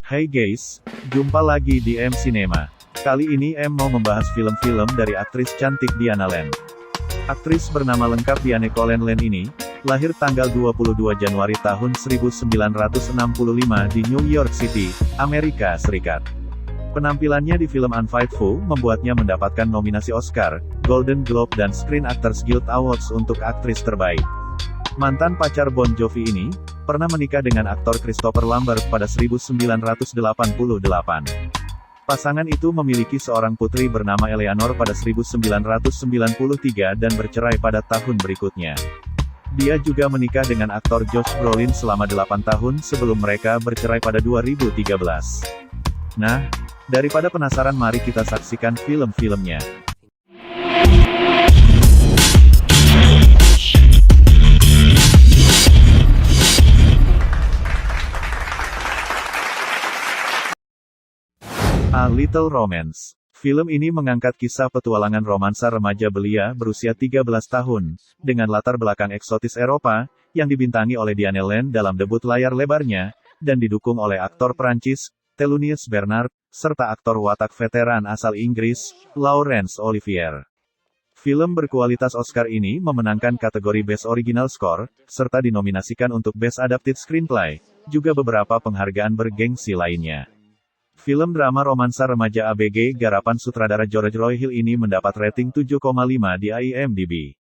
Hai guys, jumpa lagi di M Cinema. Kali ini M mau membahas film-film dari aktris cantik Diana Lane. Aktris bernama lengkap Diane Colleen Lane ini, lahir tanggal 22 Januari tahun 1965 di New York City, Amerika Serikat. Penampilannya di film Unfaithful membuatnya mendapatkan nominasi Oscar, Golden Globe dan Screen Actors Guild Awards untuk aktris terbaik. Mantan pacar Bon Jovi ini, pernah menikah dengan aktor Christopher Lambert pada 1988. Pasangan itu memiliki seorang putri bernama Eleanor pada 1993 dan bercerai pada tahun berikutnya. Dia juga menikah dengan aktor Josh Brolin selama 8 tahun sebelum mereka bercerai pada 2013. Nah, daripada penasaran mari kita saksikan film-filmnya. A Little Romance. Film ini mengangkat kisah petualangan romansa remaja belia berusia 13 tahun, dengan latar belakang eksotis Eropa, yang dibintangi oleh Diane Lane dalam debut layar lebarnya, dan didukung oleh aktor Prancis, Thelonious Bernard, serta aktor watak veteran asal Inggris, Laurence Olivier. Film berkualitas Oscar ini memenangkan kategori Best Original Score, serta dinominasikan untuk Best Adapted Screenplay, juga beberapa penghargaan bergengsi lainnya. Film drama romansa remaja ABG garapan sutradara George Roy Hill ini mendapat rating 7,5 di IMDb.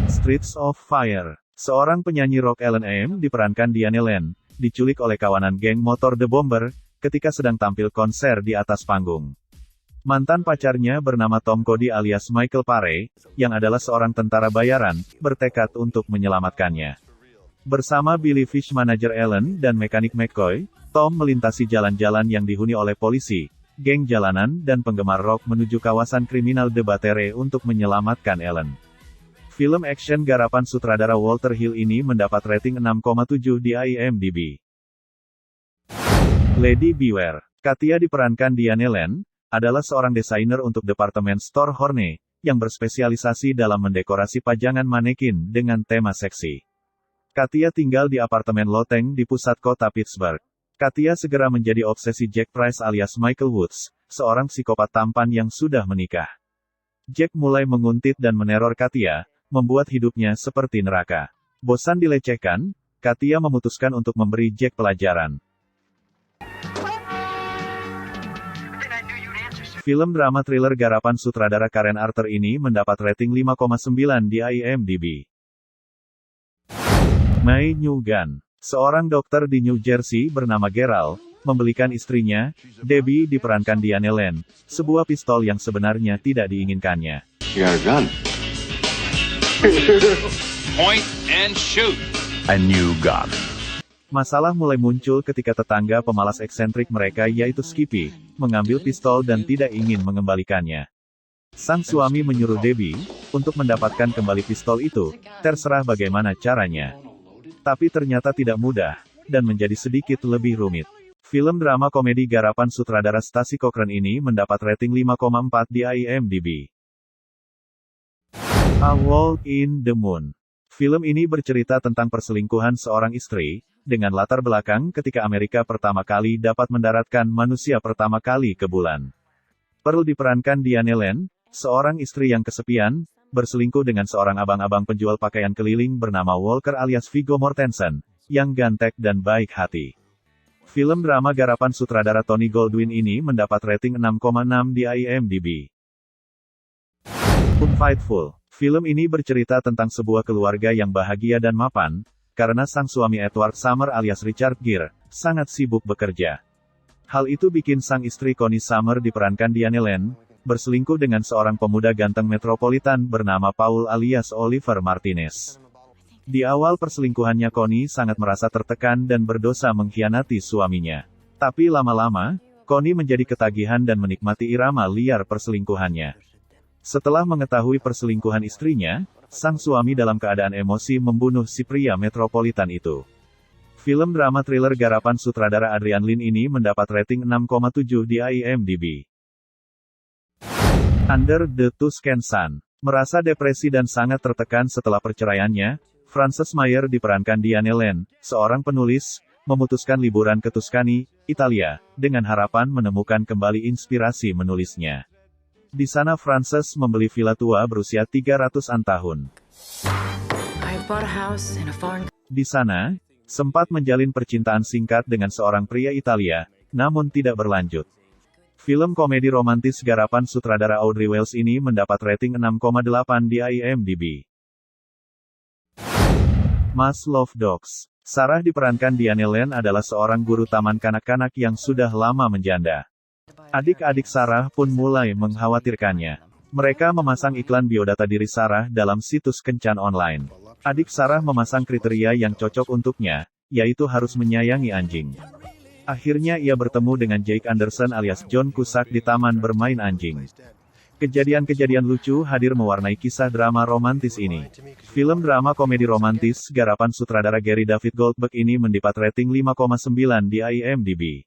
Streets of Fire. Seorang penyanyi rock Ellen Aim diperankan Diane Lane, diculik oleh kawanan geng motor The Bomber, ketika sedang tampil konser di atas panggung. Mantan pacarnya bernama Tom Cody alias Michael Paré, yang adalah seorang tentara bayaran, bertekad untuk menyelamatkannya. Bersama Billy Fish manajer Ellen dan mekanik McCoy, Tom melintasi jalan-jalan yang dihuni oleh polisi, geng jalanan dan penggemar rock menuju kawasan kriminal The Battery untuk menyelamatkan Ellen. Film action garapan sutradara Walter Hill ini mendapat rating 6,7 di IMDb. Lady Beware. Katia diperankan Diane Lane, adalah seorang desainer untuk departemen store Horne, yang berspesialisasi dalam mendekorasi pajangan manekin dengan tema seksi. Katia tinggal di apartemen loteng di pusat kota Pittsburgh. Katia segera menjadi obsesi Jack Price alias Michael Woods, seorang psikopat tampan yang sudah menikah. Jack mulai menguntit dan meneror Katia, membuat hidupnya seperti neraka. Bosan dilecehkan, Katia memutuskan untuk memberi Jack pelajaran. Film drama thriller garapan sutradara Karen Arthur ini mendapat rating 5,9 di IMDb. May New Gun. Seorang dokter di New Jersey bernama Gerald, membelikan istrinya, Debbie diperankan Diane Lane, sebuah pistol yang sebenarnya tidak diinginkannya. You got a gun. Point and shoot. A new gun. Masalah mulai muncul ketika tetangga pemalas eksentrik mereka yaitu Skippy, mengambil pistol dan tidak ingin mengembalikannya. Sang suami menyuruh Debbie, untuk mendapatkan kembali pistol itu, terserah bagaimana caranya. Tapi ternyata tidak mudah, dan menjadi sedikit lebih rumit. Film drama komedi garapan sutradara Stacey Cochran ini mendapat rating 5,4 di IMDb. A Walk in the Moon. Film ini bercerita tentang perselingkuhan seorang istri, dengan latar belakang ketika Amerika pertama kali dapat mendaratkan manusia pertama kali ke bulan. Pearl diperankan Diane Lane, seorang istri yang kesepian, berselingkuh dengan seorang abang-abang penjual pakaian keliling bernama Walker alias Viggo Mortensen, yang ganteng dan baik hati. Film drama garapan sutradara Tony Goldwyn ini mendapat rating 6,6 di IMDb. Unfaithful. Film ini bercerita tentang sebuah keluarga yang bahagia dan mapan, karena sang suami Edward Summer alias Richard Gere, sangat sibuk bekerja. Hal itu bikin sang istri Connie Summer diperankan Diane Lane, berselingkuh dengan seorang pemuda ganteng metropolitan bernama Paul alias Oliver Martinez. Di awal perselingkuhannya Connie sangat merasa tertekan dan berdosa mengkhianati suaminya. Tapi lama-lama, Connie menjadi ketagihan dan menikmati irama liar perselingkuhannya. Setelah mengetahui perselingkuhan istrinya, sang suami dalam keadaan emosi membunuh si pria metropolitan itu. Film drama thriller garapan sutradara Adrian Lyne ini mendapat rating 6,7 di IMDb. Under the Tuscan Sun. Merasa depresi dan sangat tertekan setelah perceraiannya, Frances Meyer diperankan Diane Lane, seorang penulis, memutuskan liburan ke Tuscany, Italia, dengan harapan menemukan kembali inspirasi menulisnya. Di sana Frances membeli villa tua berusia 300-an tahun. Di sana, sempat menjalin percintaan singkat dengan seorang pria Italia, namun tidak berlanjut. Film komedi romantis garapan sutradara Audrey Wells ini mendapat rating 6,8 di IMDb. Must Love Dogs. Sarah diperankan Diane Lane adalah seorang guru taman kanak-kanak yang sudah lama menjanda. Adik-adik Sarah pun mulai mengkhawatirkannya. Mereka memasang iklan biodata diri Sarah dalam situs kencan online. Adik Sarah memasang kriteria yang cocok untuknya, yaitu harus menyayangi anjing. Akhirnya ia bertemu dengan Jake Anderson alias John Cusack di taman bermain anjing. Kejadian-kejadian lucu hadir mewarnai kisah drama romantis ini. Film drama komedi romantis garapan sutradara Gary David Goldberg ini mendapat rating 5,9 di IMDb.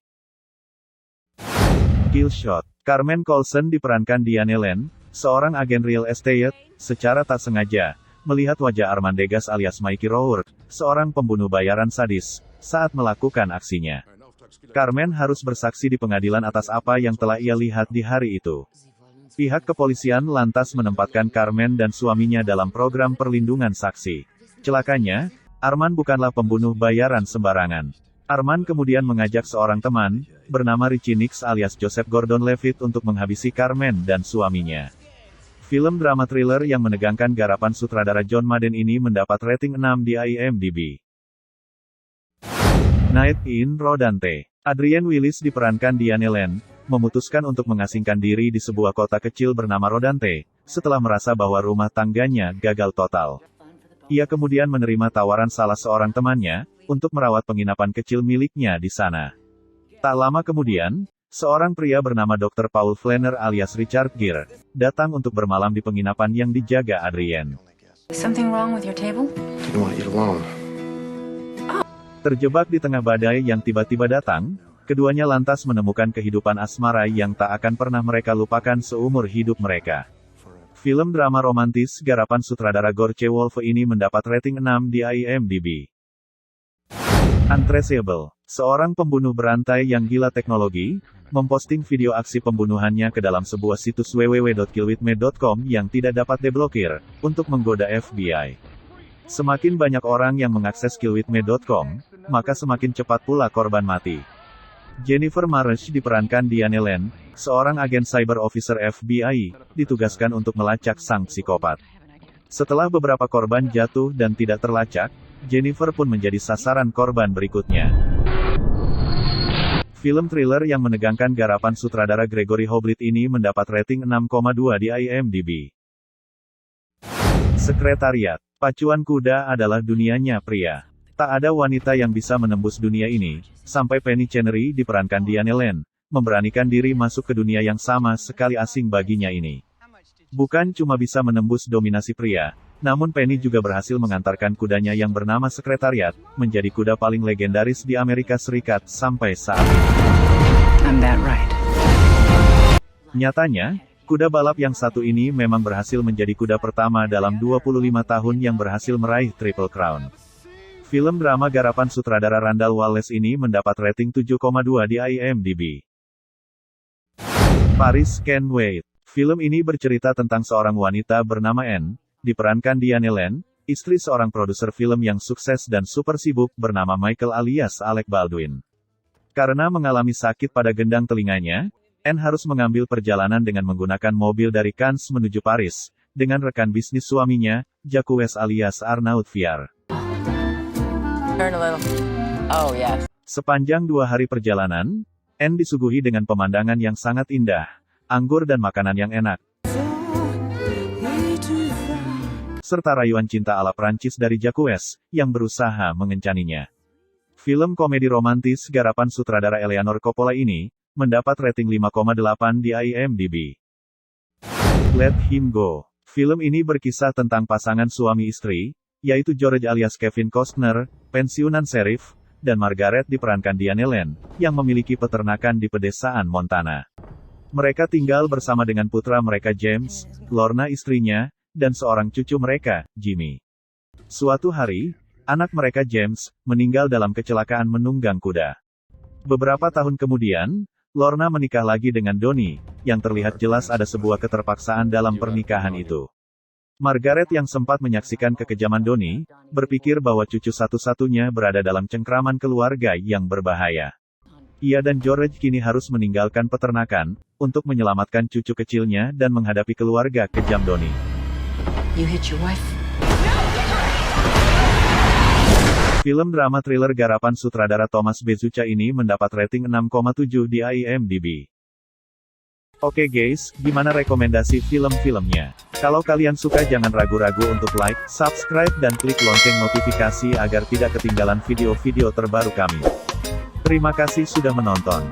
Kill Shot. Carmen Coulson diperankan Diane Lane, seorang agen real estate, secara tak sengaja melihat wajah Armand Degas alias Mickey Rourke, seorang pembunuh bayaran sadis, saat melakukan aksinya. Carmen harus bersaksi di pengadilan atas apa yang telah ia lihat di hari itu. Pihak kepolisian lantas menempatkan Carmen dan suaminya dalam program perlindungan saksi. Celakanya, Armand bukanlah pembunuh bayaran sembarangan. Armand kemudian mengajak seorang teman, bernama Richie Nix alias Joseph Gordon-Levitt untuk menghabisi Carmen dan suaminya. Film drama thriller yang menegangkan garapan sutradara John Madden ini mendapat rating 6 di IMDb. Night in Rodante. Adrienne Willis diperankan Diane Lane, memutuskan untuk mengasingkan diri di sebuah kota kecil bernama Rodante, setelah merasa bahwa rumah tangganya gagal total. Ia kemudian menerima tawaran salah seorang temannya, untuk merawat penginapan kecil miliknya di sana. Tak lama kemudian, seorang pria bernama Dr. Paul Flanner alias Richard Gere, datang untuk bermalam di penginapan yang dijaga Adrienne. Something wrong with your table? Didn't want you alone. Terjebak di tengah badai yang tiba-tiba datang, keduanya lantas menemukan kehidupan asmara yang tak akan pernah mereka lupakan seumur hidup mereka. Film drama romantis garapan sutradara Gordon Wolfe ini mendapat rating 6 di IMDb. Untraceable. Seorang pembunuh berantai yang gila teknologi, memposting video aksi pembunuhannya ke dalam sebuah situs www.killwithme.com yang tidak dapat diblokir, untuk menggoda FBI. Semakin banyak orang yang mengakses killwithme.com, maka semakin cepat pula korban mati. Jennifer Marsh diperankan Diane Lane, seorang agen cyber officer FBI, ditugaskan untuk melacak sang psikopat. Setelah beberapa korban jatuh dan tidak terlacak, Jennifer pun menjadi sasaran korban berikutnya. Film thriller yang menegangkan garapan sutradara Gregory Hoblit ini mendapat rating 6,2 di IMDb. Sekretariat. Pacuan kuda adalah dunianya pria. Tak ada wanita yang bisa menembus dunia ini, sampai Penny Chenery diperankan Diane Lane, memberanikan diri masuk ke dunia yang sama sekali asing baginya ini. Bukan cuma bisa menembus dominasi pria, namun Penny juga berhasil mengantarkan kudanya yang bernama Sekretariat, menjadi kuda paling legendaris di Amerika Serikat sampai saat ini. I'm that right. Nyatanya, kuda balap yang satu ini memang berhasil menjadi kuda pertama dalam 25 tahun yang berhasil meraih Triple Crown. Film drama garapan sutradara Randall Wallace ini mendapat rating 7,2 di IMDb. Paris Can't Wait. Film ini bercerita tentang seorang wanita bernama Anne, diperankan Diane Lane, istri seorang produser film yang sukses dan super sibuk bernama Michael alias Alec Baldwin. Karena mengalami sakit pada gendang telinganya, Anne harus mengambil perjalanan dengan menggunakan mobil dari Cannes menuju Paris, dengan rekan bisnis suaminya, Jacques alias Arnaud Fier. Turn a little. Oh, yes. Sepanjang 2 hari perjalanan, Anne disuguhi dengan pemandangan yang sangat indah, anggur dan makanan yang enak, serta rayuan cinta ala Prancis dari Jacques, yang berusaha mengencaninya. Film komedi romantis garapan sutradara Eleanor Coppola ini, mendapat rating 5,8 di IMDb. Let Him Go. Film ini berkisah tentang pasangan suami istri, yaitu George alias Kevin Costner, pensiunan sheriff, dan Margaret diperankan Diane Lane, yang memiliki peternakan di pedesaan Montana. Mereka tinggal bersama dengan putra mereka James, Lorna istrinya, dan seorang cucu mereka, Jimmy. Suatu hari, anak mereka James, meninggal dalam kecelakaan menunggang kuda. Beberapa tahun kemudian, Lorna menikah lagi dengan Donnie, yang terlihat jelas ada sebuah keterpaksaan dalam pernikahan itu. Margaret yang sempat menyaksikan kekejaman Donnie, berpikir bahwa cucu satu-satunya berada dalam cengkraman keluarga yang berbahaya. Ia dan George kini harus meninggalkan peternakan, untuk menyelamatkan cucu kecilnya dan menghadapi keluarga kejam Donnie. You hit your wife? Film drama thriller garapan sutradara Thomas Bezucha ini mendapat rating 6,7 di IMDb. Oke guys, gimana rekomendasi film-filmnya? Kalau kalian suka jangan ragu-ragu untuk like, subscribe dan klik lonceng notifikasi agar tidak ketinggalan video-video terbaru kami. Terima kasih sudah menonton.